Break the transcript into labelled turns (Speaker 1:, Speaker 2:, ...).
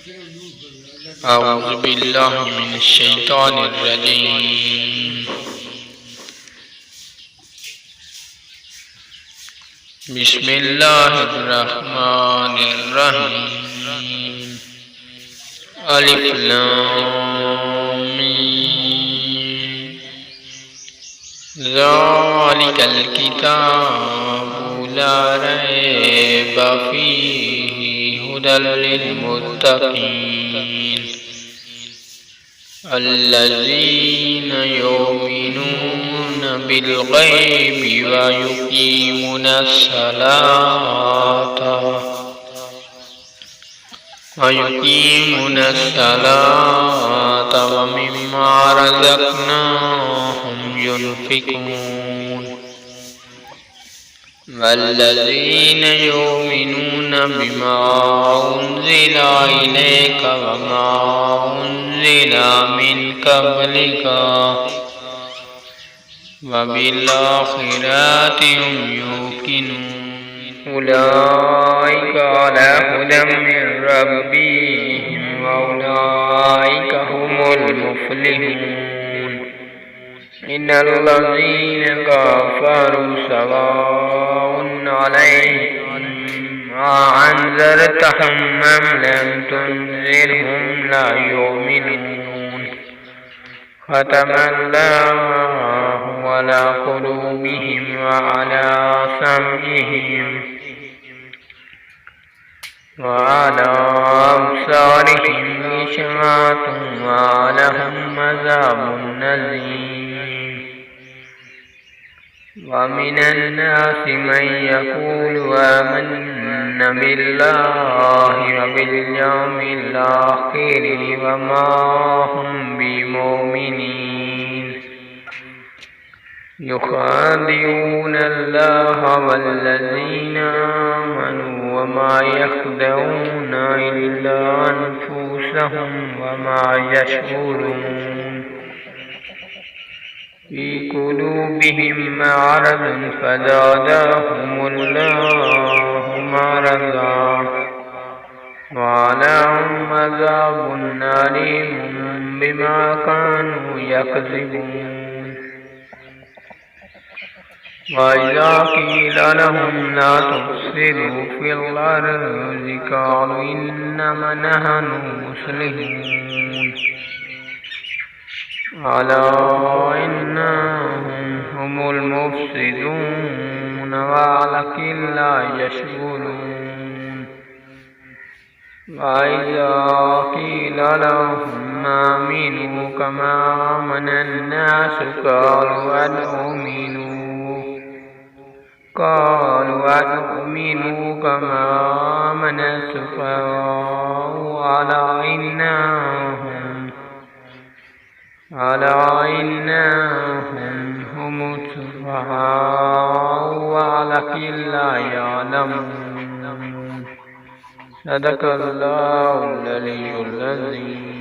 Speaker 1: أعوذ بالله من الشيطان الرجيم. بسم الله الرحمن الرحيم. ألف لام ميم. ذلك الكتاب لا ريب فيه هدى للمتقين الذين يؤمنون بالغيب ويقيمون الصلاة ومما رزقناهم ينفقون والذين يؤمنون بما أنزل إليك وما أنزل من قبلك وبالآخرة هم يوقنون أولئك على هدى من ربهم وأولئك هم المفلحون. إن الذين كفروا سواء عليهم أنذرتهم أم لم تنذرهم لا يؤمنون. ختم الله على قلوبهم وعلى سمعهم وعلى أبصارهم غشاوة ولهم عذاب أليم. ومن الناس من يقول آمنا بالله وباليوم الآخر وما هم بمؤمنين يخادعون الله والذين آمنوا وما يخدعون إلا أنفسهم وما يشعرون. في قلوبهم مرض فزادهم الله مرضا ولهم عذاب أليم بما كانوا يكذبون. وإذا قيل لهم لا تفسدوا في الأرض قالوا إنما نحن مصلحون. ألا إنهم هم المفسدون ولكن لا يشعرون. وإذا قيل لهم آمنوا كما آمن الناس قالوا أنؤمن كما آمن السفهاء ألا إنهم هم السفهاء ولكن لا يعلمون. صدق الله العلي العظيم.